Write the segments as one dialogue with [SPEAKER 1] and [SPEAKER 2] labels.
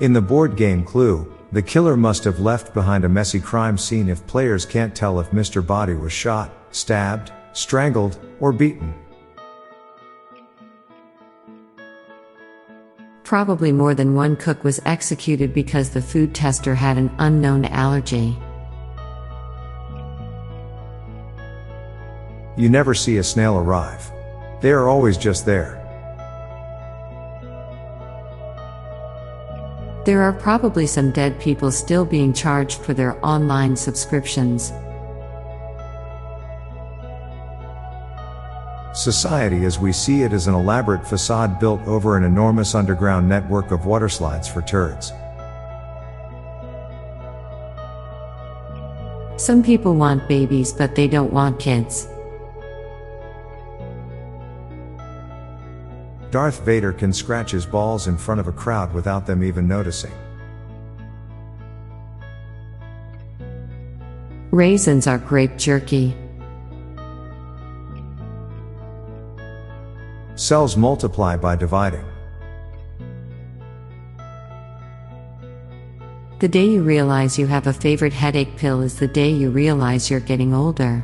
[SPEAKER 1] In the board game Clue, the killer must have left behind a messy crime scene if players can't tell if Mr. Body was shot, stabbed, strangled, or beaten.
[SPEAKER 2] Probably more than one cook was executed because the food tester had an unknown allergy.
[SPEAKER 1] You never see a snail arrive. They are always just there.
[SPEAKER 2] There are probably some dead people still being charged for their online subscriptions.
[SPEAKER 1] Society as we see it is an elaborate facade built over an enormous underground network of waterslides for turds.
[SPEAKER 2] Some people want babies but they don't want kids.
[SPEAKER 1] Darth Vader can scratch his balls in front of a crowd without them even noticing.
[SPEAKER 2] Raisins are grape jerky.
[SPEAKER 1] Cells multiply by dividing.
[SPEAKER 2] The day you realize you have a favorite headache pill is the day you realize you're getting older.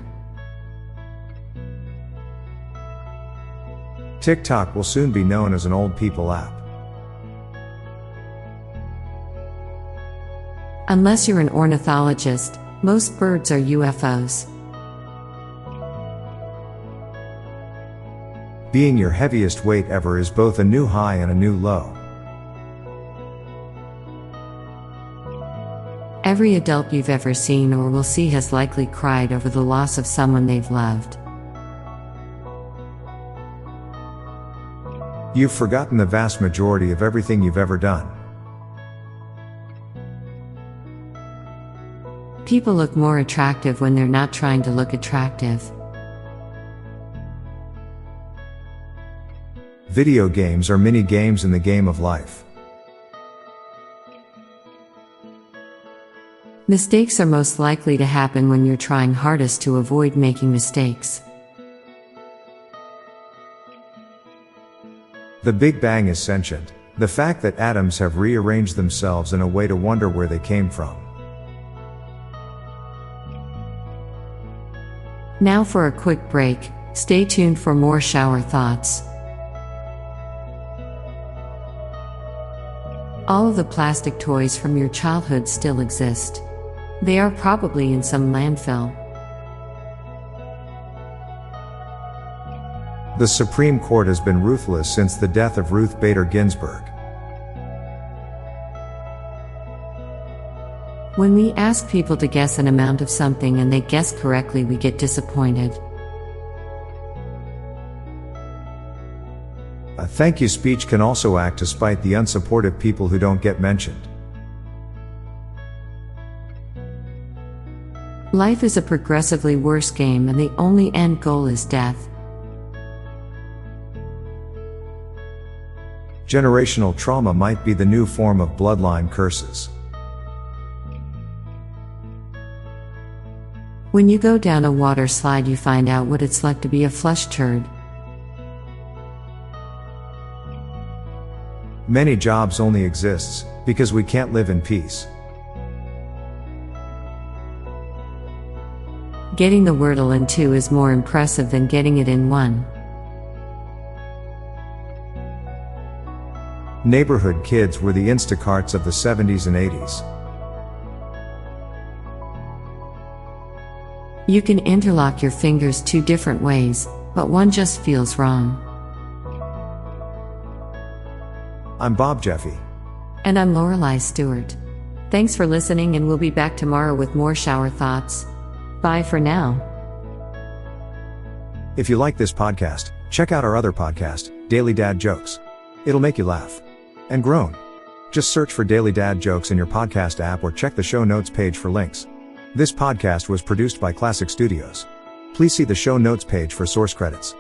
[SPEAKER 1] TikTok will soon be known as an old people app.
[SPEAKER 2] Unless you're an ornithologist, most birds are UFOs.
[SPEAKER 1] Being your heaviest weight ever is both a new high and a new low.
[SPEAKER 2] Every adult you've ever seen or will see has likely cried over the loss of someone they've loved.
[SPEAKER 1] You've forgotten the vast majority of everything you've ever done.
[SPEAKER 2] People look more attractive when they're not trying to look attractive.
[SPEAKER 1] Video games are mini games in the game of life.
[SPEAKER 2] Mistakes are most likely to happen when you're trying hardest to avoid making mistakes.
[SPEAKER 1] The Big Bang is sentient, the fact that atoms have rearranged themselves in a way to wonder where they came from.
[SPEAKER 2] Now for a quick break, stay tuned for more shower thoughts. All of the plastic toys from your childhood still exist. They are probably in some landfill.
[SPEAKER 1] The Supreme Court has been ruthless since the death of Ruth Bader Ginsburg.
[SPEAKER 2] When we ask people to guess an amount of something and they guess correctly, we get disappointed.
[SPEAKER 1] A thank you speech can also act to spite the unsupportive people who don't get mentioned.
[SPEAKER 2] Life is a progressively worse game and the only end goal is death.
[SPEAKER 1] Generational trauma might be the new form of bloodline curses.
[SPEAKER 2] When you go down a water slide, you find out what it's like to be a flush turd.
[SPEAKER 1] Many jobs only exists because we can't live in peace.
[SPEAKER 2] Getting the Wordle in 2 is more impressive than getting it in 1.
[SPEAKER 1] Neighborhood kids were the Instacarts of the 70s and 80s.
[SPEAKER 2] You can interlock your fingers 2 different ways, but one just feels wrong.
[SPEAKER 1] I'm Bob Jeffy.
[SPEAKER 2] And I'm Lorelei Stewart. Thanks for listening, and we'll be back tomorrow with more shower thoughts. Bye for now.
[SPEAKER 1] If you like this podcast, check out our other podcast, Daily Dad Jokes. It'll make you laugh and groan. Just search for Daily Dad Jokes in your podcast app or check the show notes page for links. This podcast was produced by Klassic Studios. Please see the show notes page for source credits.